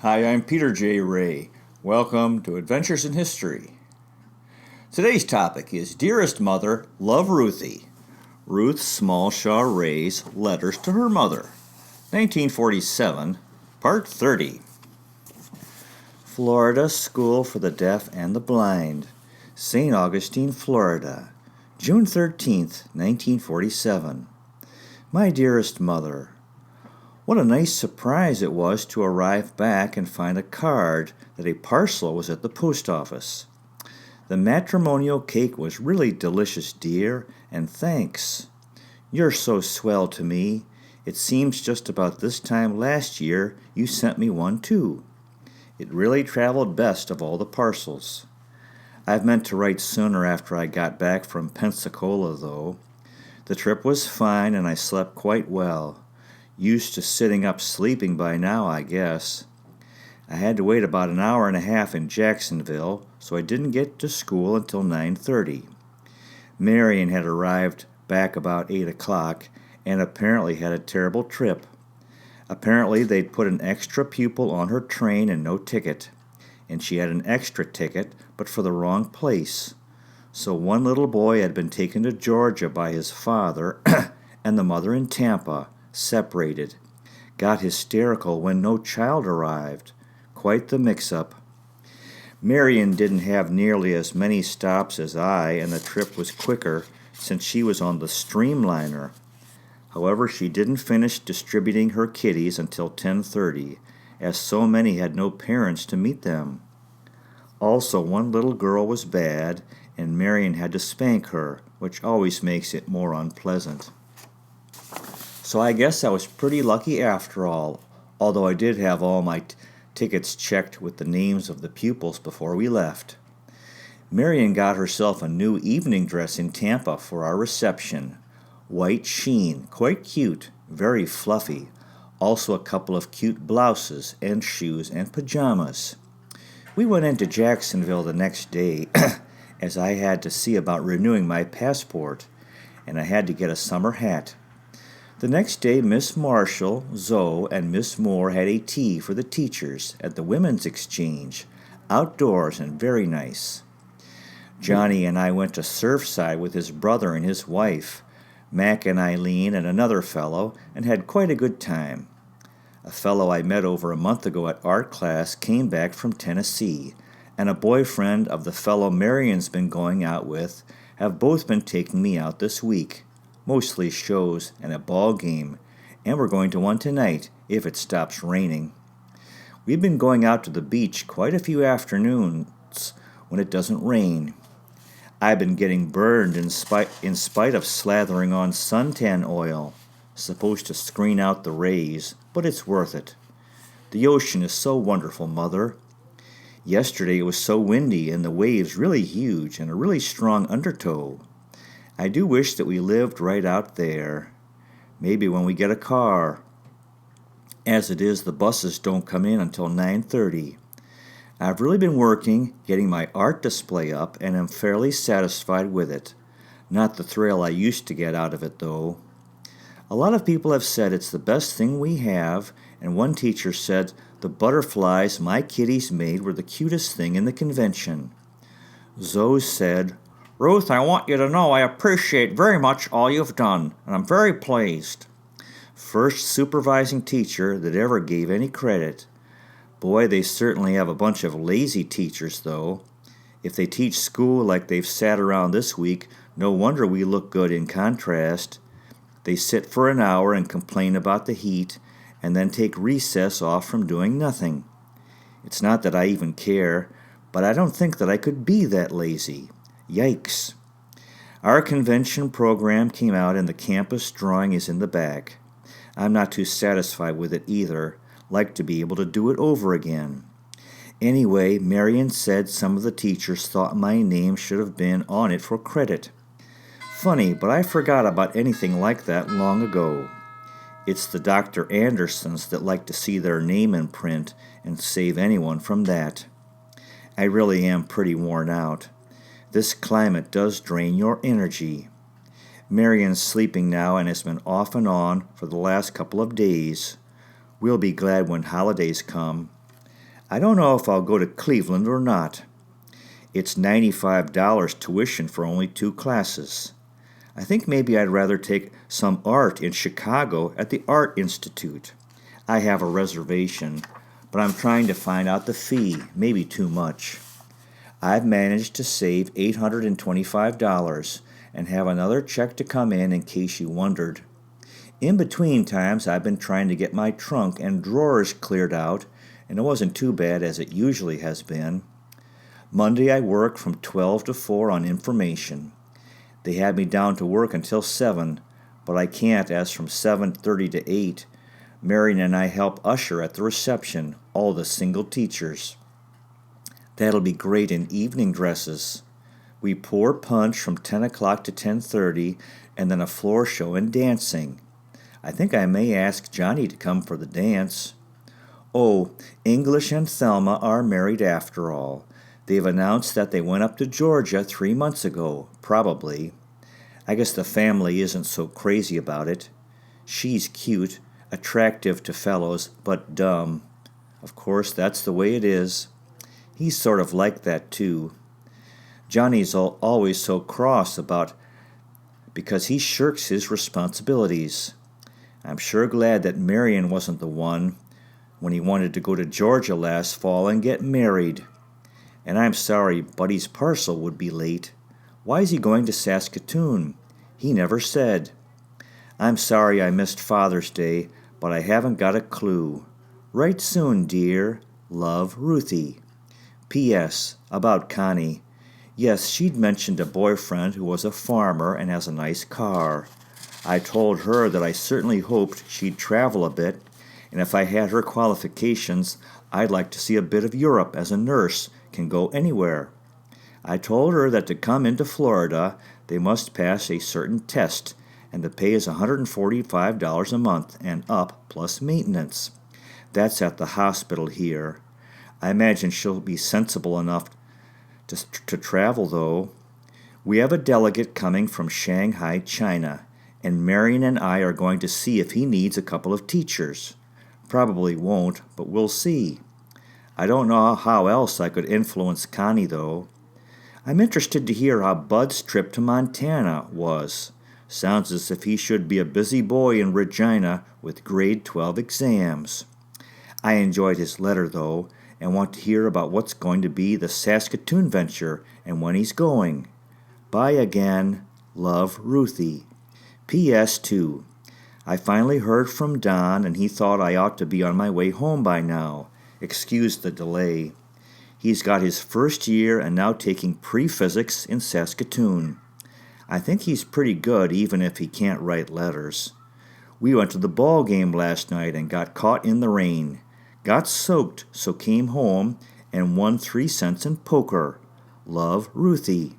Hi, I'm Peter J. Ray. Welcome to Adventures in History. Today's topic is Dearest Mother, Love Ruthie. Ruth Smallshaw Ray's Letters to Her Mother. 1947, Part 30. Florida School for the Deaf and the Blind, St. Augustine, Florida, June 13th, 1947. My dearest mother, what a nice surprise it was to arrive back and find a card that a parcel was at the post office. The matrimonial cake was really delicious, dear, and thanks. You're so swell to me. It seems just about this time last year you sent me one too. It really traveled best of all the parcels. I've meant to write sooner after I got back from Pensacola, though. The trip was fine and I slept quite well. Used to sitting up sleeping by now, I guess. I had to wait about an hour and a half in Jacksonville, so I didn't get to school until 9:30. Marion had arrived back about 8 o'clock and apparently had a terrible trip. Apparently they'd put an extra pupil on her train and no ticket, and she had an extra ticket, but for the wrong place. So one little boy had been taken to Georgia by his father and the mother in Tampa, separated. Got hysterical when no child arrived. Quite the mix-up. Marion didn't have nearly as many stops as I, and the trip was quicker since she was on the Streamliner. However, she didn't finish distributing her kiddies until 10:30, as so many had no parents to meet them. Also, one little girl was bad, and Marion had to spank her, which always makes it more unpleasant. So I guess I was pretty lucky after all, although I did have all my tickets checked with the names of the pupils before we left. Marion got herself a new evening dress in Tampa for our reception. White sheen, quite cute, very fluffy. Also a couple of cute blouses and shoes and pajamas. We went into Jacksonville the next day, as I had to see about renewing my passport, and I had to get a summer hat. The next day, Miss Marshall, Zoe, and Miss Moore had a tea for the teachers at the Women's Exchange, outdoors and very nice. Johnny and I went to Surfside with his brother and his wife, Mac and Eileen and another fellow, and had quite a good time. A fellow I met over a month ago at art class came back from Tennessee, and a boyfriend of the fellow Marion's been going out with have both been taking me out this week. Mostly shows and a ball game, and we're going to one tonight, if it stops raining. We've been going out to the beach quite a few afternoons when it doesn't rain. I've been getting burned in spite of slathering on suntan oil, supposed to screen out the rays, but it's worth it. The ocean is so wonderful, Mother. Yesterday it was so windy and the waves really huge and a really strong undertow. I do wish that we lived right out there. Maybe when we get a car. As it is, the buses don't come in until 9:30. I've really been working, getting my art display up, and am fairly satisfied with it. Not the thrill I used to get out of it, though. A lot of people have said it's the best thing we have, and one teacher said the butterflies my kiddies made were the cutest thing in the convention. Zoe said, "Ruth, I want you to know I appreciate very much all you've done, and I'm very pleased." First supervising teacher that ever gave any credit. Boy, they certainly have a bunch of lazy teachers, though. If they teach school like they've sat around this week, no wonder we look good in contrast. They sit for an hour and complain about the heat, and then take recess off from doing nothing. It's not that I even care, but I don't think that I could be that lazy. Yikes. Our convention program came out and the campus drawing is in the back. I'm not too satisfied with it either. Like to be able to do it over again. Anyway, Marion said some of the teachers thought my name should have been on it for credit. Funny, but I forgot about anything like that long ago. It's the Dr. Andersons that like to see their name in print and save anyone from that. I really am pretty worn out. This climate does drain your energy. Marion's sleeping now and has been off and on for the last couple of days. We'll be glad when holidays come. I don't know if I'll go to Cleveland or not. It's $95 tuition for only 2 classes. I think maybe I'd rather take some art in Chicago at the Art Institute. I have a reservation, but I'm trying to find out the fee, maybe too much. I've managed to save $825 and have another check to come in case you wondered. In between times, I've been trying to get my trunk and drawers cleared out, and it wasn't too bad as it usually has been. Monday I work from 12 to 4 on information. They had me down to work until 7, but I can't as from 7:30 to 8. Marion and I help usher at the reception, all the single teachers. That'll be great in evening dresses. We pour punch from 10 o'clock to 10:30 and then a floor show and dancing. I think I may ask Johnny to come for the dance. Oh, English and Thelma are married after all. They've announced that they went up to Georgia 3 months ago, probably. I guess the family isn't so crazy about it. She's cute, attractive to fellows, but dumb. Of course, that's the way it is. He's sort of like that, too. Johnny's always so cross because he shirks his responsibilities. I'm sure glad that Marion wasn't the one when he wanted to go to Georgia last fall and get married. And I'm sorry Buddy's parcel would be late. Why is he going to Saskatoon? He never said. I'm sorry I missed Father's Day, but I haven't got a clue. Write soon, dear. Love, Ruthie. P.S. About Connie. Yes, she'd mentioned a boyfriend who was a farmer and has a nice car. I told her that I certainly hoped she'd travel a bit, and if I had her qualifications, I'd like to see a bit of Europe as a nurse can go anywhere. I told her that to come into Florida, they must pass a certain test, and the pay is $145 a month and up plus maintenance. That's at the hospital here. I imagine she'll be sensible enough to travel, though. We have a delegate coming from Shanghai, China, and Marion and I are going to see if he needs a couple of teachers. Probably won't, but we'll see. I don't know how else I could influence Connie, though. I'm interested to hear how Bud's trip to Montana was. Sounds as if he should be a busy boy in Regina with grade 12 exams. I enjoyed his letter, though, and want to hear about what's going to be the Saskatoon venture and when he's going. Bye again. Love, Ruthie. P.S. 2. I finally heard from Don, and he thought I ought to be on my way home by now. Excuse the delay. He's got his first year and now taking pre-physics in Saskatoon. I think he's pretty good even if he can't write letters. We went to the ball game last night and got caught in the rain. Got soaked, so came home and won 3 cents in poker. Love, Ruthie.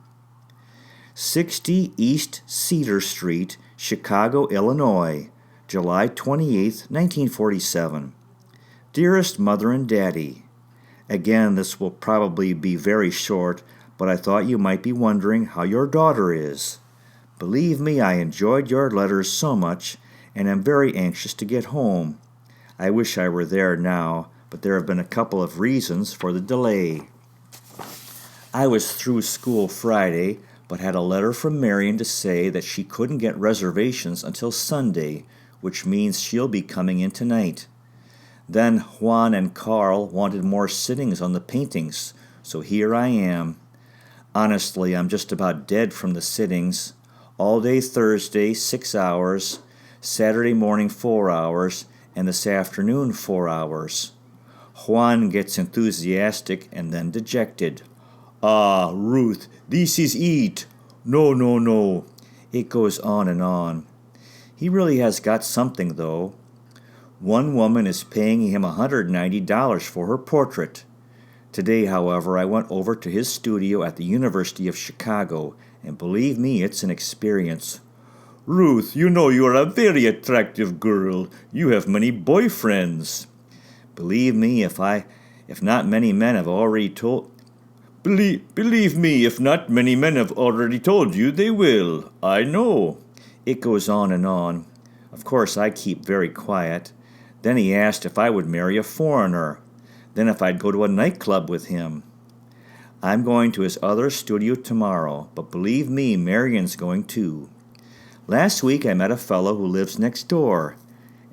60 East Cedar Street, Chicago, Illinois, July 28, 1947. Dearest Mother and Daddy, again, this will probably be very short, but I thought you might be wondering how your daughter is. Believe me, I enjoyed your letters so much, and am very anxious to get home. I wish I were there now, but there have been a couple of reasons for the delay. I was through school Friday, but had a letter from Marion to say that she couldn't get reservations until Sunday, which means she'll be coming in tonight. Then Juan and Carl wanted more sittings on the paintings, so here I am. Honestly, I'm just about dead from the sittings. All day Thursday, 6 hours, Saturday morning 4 hours, and this afternoon 4 hours. Juan gets enthusiastic and then dejected. Ah, Ruth, this is it. No, no, no. It goes on and on. He really has got something, though. One woman is paying him $190 for her portrait. Today, however, I went over to his studio at the University of Chicago, and believe me, it's an experience. Ruth, you know you are a very attractive girl. You have many boyfriends. Believe me, if not many men have already told you, they will. I know. It goes on and on. Of course, I keep very quiet. Then he asked if I would marry a foreigner. Then if I'd go to a nightclub with him. I'm going to his other studio tomorrow, but believe me, Marion's going too. Last week I met a fellow who lives next door,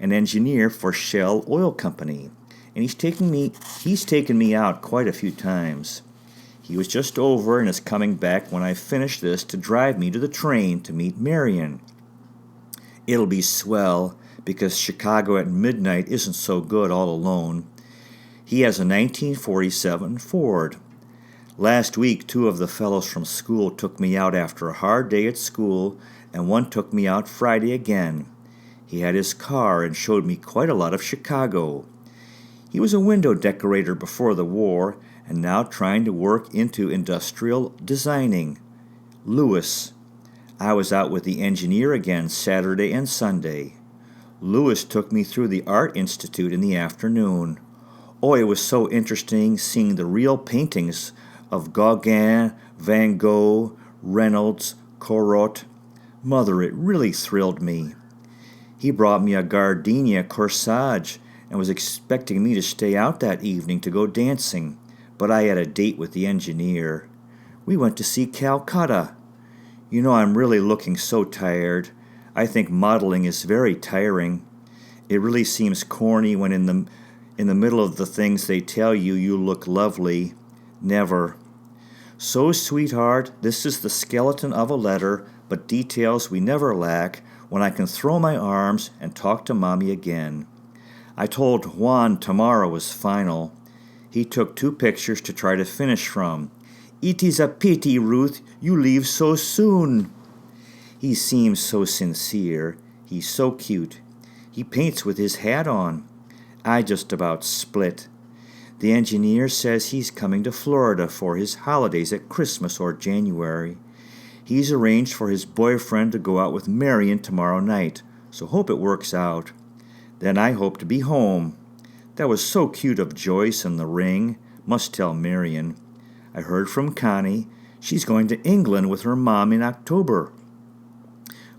an engineer for Shell Oil Company, and he's taken me out quite a few times. He was just over and is coming back when I finish this to drive me to the train to meet Marion. It'll be swell, because Chicago at midnight isn't so good all alone. He has a 1947 Ford. Last week, 2 of the fellows from school took me out after a hard day at school, and one took me out Friday again. He had his car and showed me quite a lot of Chicago. He was a window decorator before the war, and now trying to work into industrial designing. Lewis. I was out with the engineer again Saturday and Sunday. Lewis took me through the Art Institute in the afternoon. Oh, it was so interesting seeing the real paintings of Gauguin, Van Gogh, Reynolds, Corot. Mother, it really thrilled me. He brought me a gardenia corsage and was expecting me to stay out that evening to go dancing, but I had a date with the engineer. We went to see Calcutta. You know, I'm really looking so tired. I think modeling is very tiring. It really seems corny when in the middle of the things they tell you, you look lovely. Never. So, sweetheart, this is the skeleton of a letter, but details we never lack when I can throw my arms and talk to Mommy again. I told Juan tomorrow was final. He took 2 pictures to try to finish from. It is a pity, Ruth, you leave so soon. He seems so sincere. He's so cute. He paints with his hat on. I just about split. The engineer says he's coming to Florida for his holidays at Christmas or January. He's arranged for his boyfriend to go out with Marion tomorrow night, so hope it works out. Then I hope to be home. That was so cute of Joyce and the ring. Must tell Marion. I heard from Connie. She's going to England with her mom in October.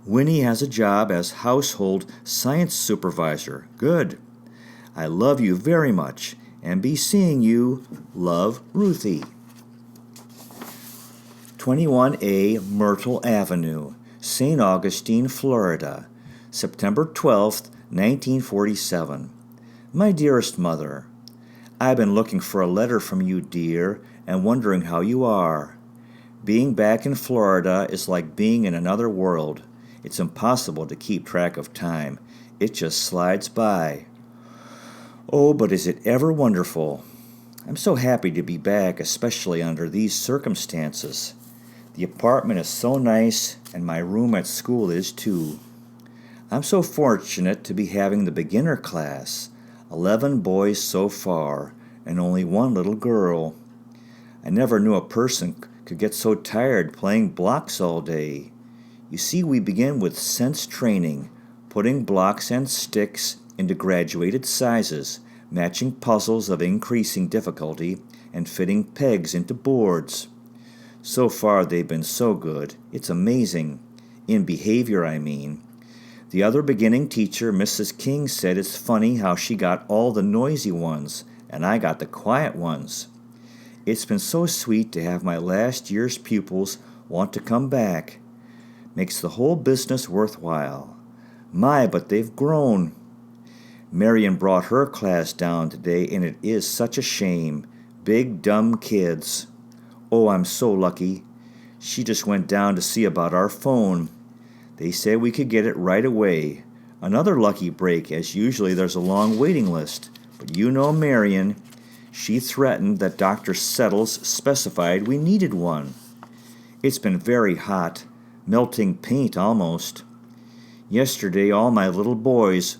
Winnie has a job as household science supervisor. Good. I love you very much, and be seeing you. Love, Ruthie. 21A Myrtle Avenue, St. Augustine, Florida, September 12th, 1947. My dearest mother, I've been looking for a letter from you, dear, and wondering how you are. Being back in Florida is like being in another world. It's impossible to keep track of time. It just slides by. Oh, but is it ever wonderful. I'm so happy to be back, especially under these circumstances. The apartment is so nice, and my room at school is too. I'm so fortunate to be having the beginner class. 11 boys so far, and only 1 little girl. I never knew a person could get so tired playing blocks all day. You see, we begin with sense training, putting blocks and sticks into graduated sizes, matching puzzles of increasing difficulty, and fitting pegs into boards. So far they've been so good. It's amazing. In behavior, I mean. The other beginning teacher, Mrs. King, said it's funny how she got all the noisy ones, and I got the quiet ones. It's been so sweet to have my last year's pupils want to come back. Makes the whole business worthwhile. My, but they've grown. Marion brought her class down today, and it is such a shame. Big, dumb kids. Oh, I'm so lucky. She just went down to see about our phone. They said we could get it right away. Another lucky break, as usually there's a long waiting list. But you know Marion. She threatened that Dr. Settles specified we needed one. It's been very hot, melting paint almost. Yesterday all my little boys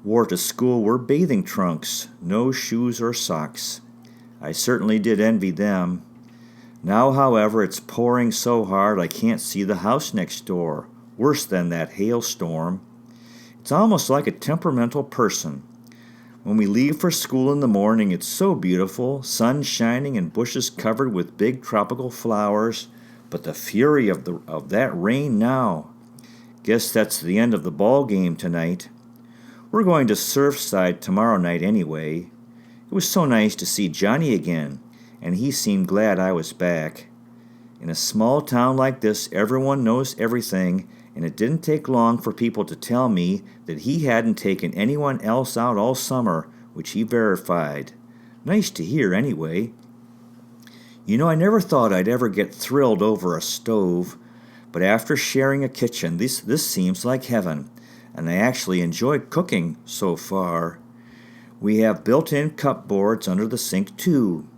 wore to school were bathing trunks, no shoes or socks. I certainly did envy them. Now, however, it's pouring so hard I can't see the house next door, worse than that hailstorm. It's almost like a temperamental person. When we leave for school in the morning, it's so beautiful, sun shining and bushes covered with big tropical flowers, but the fury of that rain now. Guess that's the end of the ball game tonight. We're going to Surfside tomorrow night anyway. It was so nice to see Johnny again, and he seemed glad I was back. In a small town like this, everyone knows everything, and it didn't take long for people to tell me that he hadn't taken anyone else out all summer, which he verified. Nice to hear, anyway. I never thought I'd ever get thrilled over a stove, but after sharing a kitchen, this seems like heaven, and I actually enjoy cooking so far. We have built-in cupboards under the sink, too.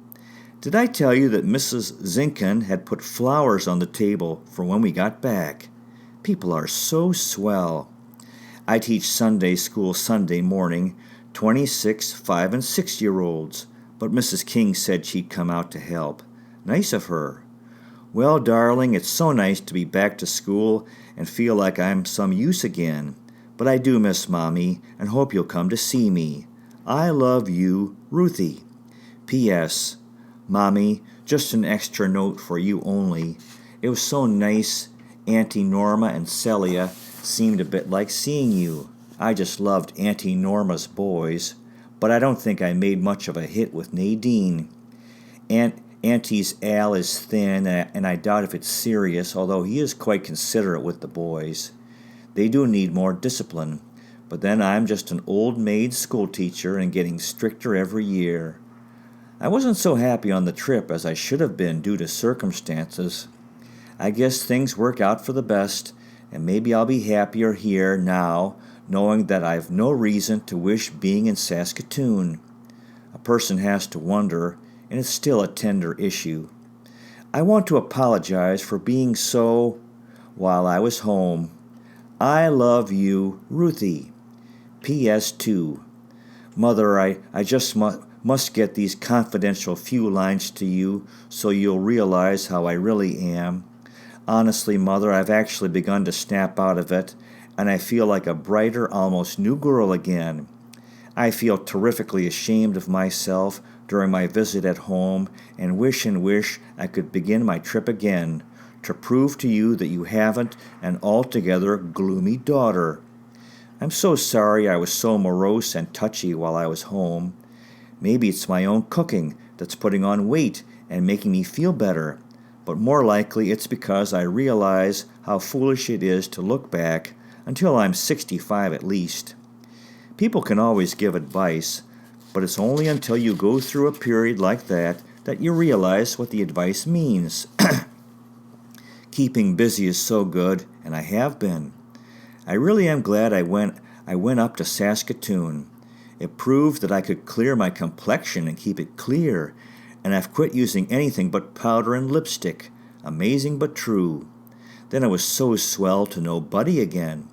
Did I tell you that Mrs. Zinken had put flowers on the table for when we got back? People are so swell. I teach Sunday school Sunday morning, 26, 5, and 6-year-olds, but Mrs. King said she'd come out to help. Nice of her. Well, darling, it's so nice to be back to school and feel like I'm some use again. But I do miss Mommy and hope you'll come to see me. I love you, Ruthie. P.S. Mommy, just an extra note for you only. It was so nice Auntie Norma and Celia seemed a bit like seeing you. I just loved Auntie Norma's boys, but I don't think I made much of a hit with Nadine. Auntie's Al is thin, and I doubt if it's serious, although he is quite considerate with the boys. They do need more discipline, but then I'm just an old maid schoolteacher and getting stricter every year. I wasn't so happy on the trip as I should have been due to circumstances. I guess things work out for the best, and maybe I'll be happier here now, knowing that I've no reason to wish being in Saskatoon. A person has to wonder, and it's still a tender issue. I want to apologize for being so while I was home. I love you, Ruthie. P.S. 2. Mother, I just must get these confidential few lines to you so you'll realize how I really am. Honestly, Mother, I've actually begun to snap out of it, and I feel like a brighter, almost new girl again. I feel terrifically ashamed of myself during my visit at home and wish I could begin my trip again to prove to you that you haven't an altogether gloomy daughter. I'm so sorry I was so morose and touchy while I was home. Maybe it's my own cooking that's putting on weight and making me feel better, but more likely it's because I realize how foolish it is to look back until I'm 65 at least. People can always give advice, but it's only until you go through a period like that you realize what the advice means. Keeping busy is so good, and I have been. I really am glad I went up to Saskatoon. It proved that I could clear my complexion and keep it clear, and I've quit using anything but powder and lipstick. Amazing but true. Then it was so swell to know Buddy again.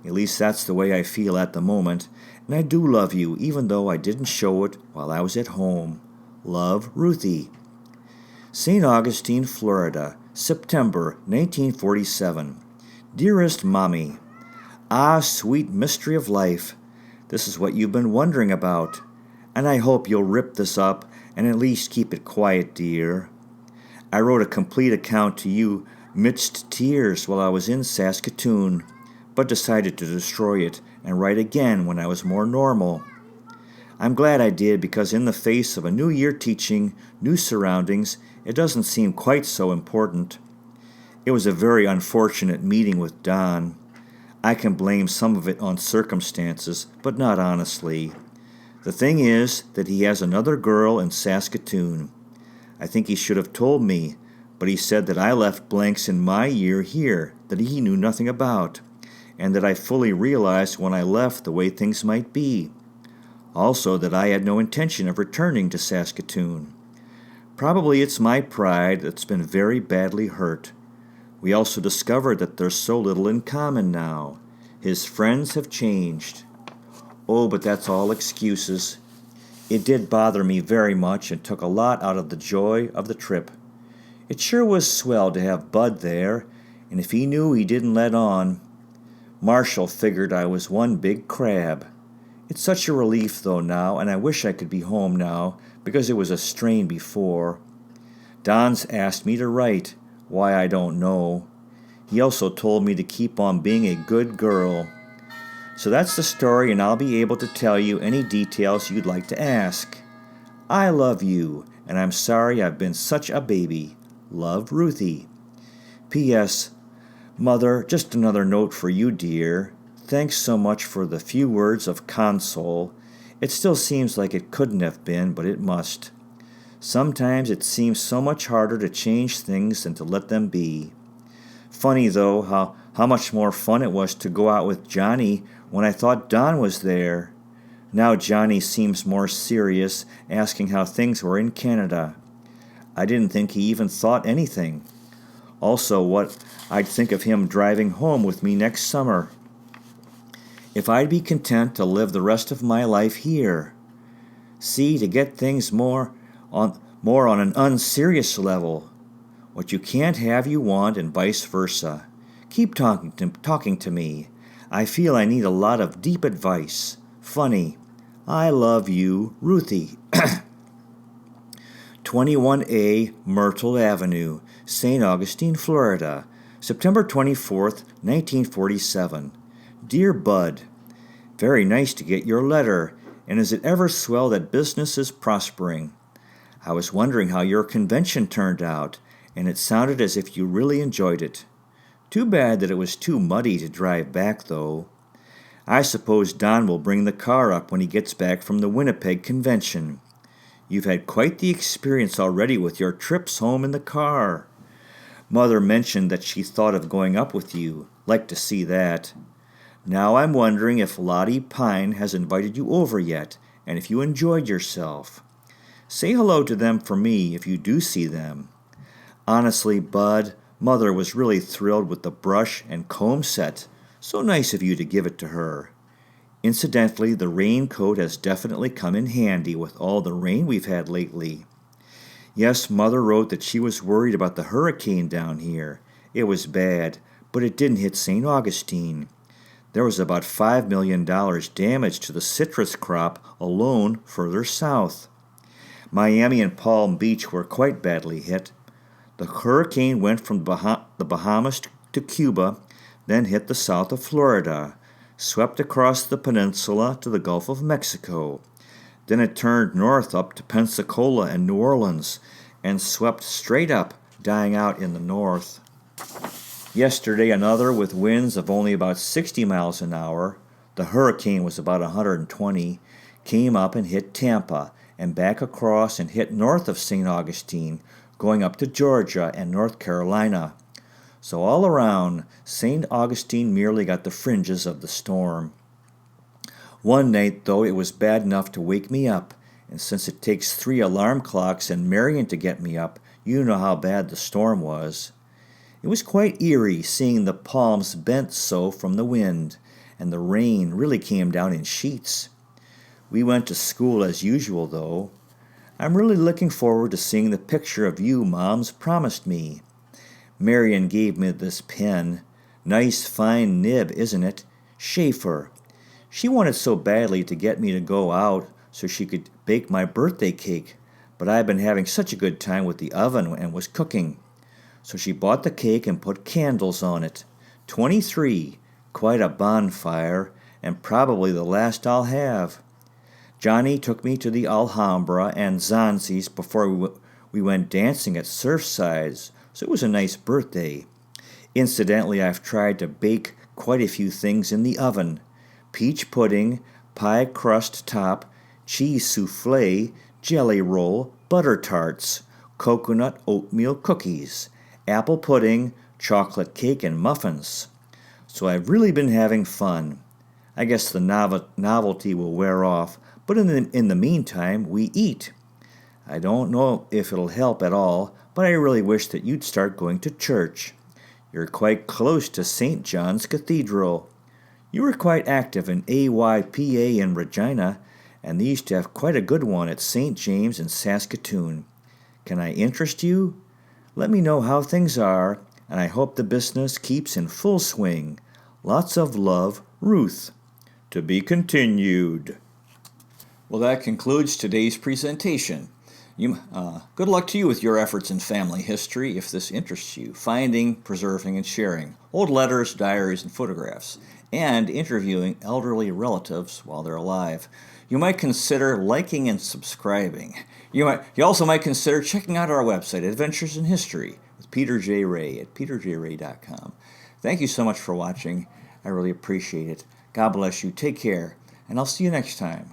At least that's the way I feel at the moment, and I do love you even though I didn't show it while I was at home. Love, Ruthie. St. Augustine, Florida, September 1947. Dearest Mommy, ah, sweet mystery of life. This is what you've been wondering about, and I hope you'll rip this up and at least keep it quiet, dear. I wrote a complete account to you midst tears while I was in Saskatoon, but decided to destroy it and write again when I was more normal. I'm glad I did because in the face of a new year teaching, new surroundings, it doesn't seem quite so important. It was a very unfortunate meeting with Don. I can blame some of it on circumstances, but not honestly. The thing is that he has another girl in Saskatoon. I think he should have told me, but he said that I left blanks in my year here that he knew nothing about, and that I fully realized when I left the way things might be. Also that I had no intention of returning to Saskatoon. Probably it's my pride that's been very badly hurt. We also discovered that there's so little in common now. His friends have changed. Oh, but that's all excuses. It did bother me very much and took a lot out of the joy of the trip. It sure was swell to have Bud there, and if he knew he didn't let on. Marshall figured I was one big crab. It's such a relief, though, now, and I wish I could be home now, because it was a strain before. Don's asked me to write. Why, I don't know. He also told me to keep on being a good girl. So that's the story, and I'll be able to tell you any details you'd like to ask. I love you, and I'm sorry I've been such a baby. Love, Ruthie. P.S. Mother, just another note for you, dear. Thanks so much for the few words of console. It still seems like it couldn't have been, but it must. Sometimes it seems so much harder to change things than to let them be. Funny, though, how much more fun it was to go out with Johnny when I thought Don was there. Now Johnny seems more serious, asking how things were in Canada. I didn't think he even thought anything. Also, what I'd think of him driving home with me next summer. If I'd be content to live the rest of my life here. See, to get things more on an unserious level. What you can't have you want, and vice versa. Keep talking to me. I feel I need a lot of deep advice. Funny. I love you, Ruthie. 21A Myrtle Avenue, St. Augustine, Florida, September 24th, 1947. Dear Bud, very nice to get your letter, and is it ever swell that business is prospering? I was wondering how your convention turned out, and it sounded as if you really enjoyed it. Too bad that it was too muddy to drive back, though. I suppose Don will bring the car up when he gets back from the Winnipeg convention. You've had quite the experience already with your trips home in the car. Mother mentioned that she thought of going up with you. Like to see that. Now I'm wondering if Lottie Pine has invited you over yet, and if you enjoyed yourself. Say hello to them for me if you do see them. Honestly, Bud, Mother was really thrilled with the brush and comb set. So nice of you to give it to her. Incidentally, the raincoat has definitely come in handy with all the rain we've had lately. Yes, Mother wrote that she was worried about the hurricane down here. It was bad, but it didn't hit St. Augustine. There was about $5 million damage to the citrus crop alone further south. Miami and Palm Beach were quite badly hit. The hurricane went from the Bahamas to Cuba, then hit the south of Florida, swept across the peninsula to the Gulf of Mexico. Then it turned north up to Pensacola and New Orleans, and swept straight up, dying out in the north. Yesterday, another with winds of only about 60 miles an hour, the hurricane was about 120, came up and hit Tampa, and back across and hit north of St. Augustine, going up to Georgia and North Carolina. So all around, St. Augustine merely got the fringes of the storm. One night, though, it was bad enough to wake me up, and since it takes 3 alarm clocks and Marion to get me up, you know how bad the storm was. It was quite eerie seeing the palms bent so from the wind, and the rain really came down in sheets. We went to school as usual, though. I'm really looking forward to seeing the picture of you Mom's promised me. Marion gave me this pen. Nice fine nib, isn't it? Schaefer. She wanted so badly to get me to go out so she could bake my birthday cake, but I've been having such a good time with the oven and was cooking. So she bought the cake and put candles on it. 23, quite a bonfire, and probably the last I'll have. Johnny took me to the Alhambra and Zanzi's before we went dancing at Surfside's, so it was a nice birthday. Incidentally, I've tried to bake quite a few things in the oven. Peach pudding, pie crust top, cheese souffle, jelly roll, butter tarts, coconut oatmeal cookies, apple pudding, chocolate cake, and muffins. So I've really been having fun. I guess the novelty will wear off, but in the meantime, we eat. I don't know if it'll help at all, but I really wish that you'd start going to church. You're quite close to St. John's Cathedral. You were quite active in AYPA in Regina, and they used to have quite a good one at St. James in Saskatoon. Can I interest you? Let me know how things are, and I hope the business keeps in full swing. Lots of love, Ruth. To be continued. Well, that concludes today's presentation. Good luck to you with your efforts in family history if this interests you, finding, preserving, and sharing old letters, diaries, and photographs, and interviewing elderly relatives while they're alive. You might consider liking and subscribing. You also might consider checking out our website, Adventures in History, with Peter J. Ray at peterjray.com. Thank you so much for watching. I really appreciate it. God bless you. Take care, and I'll see you next time.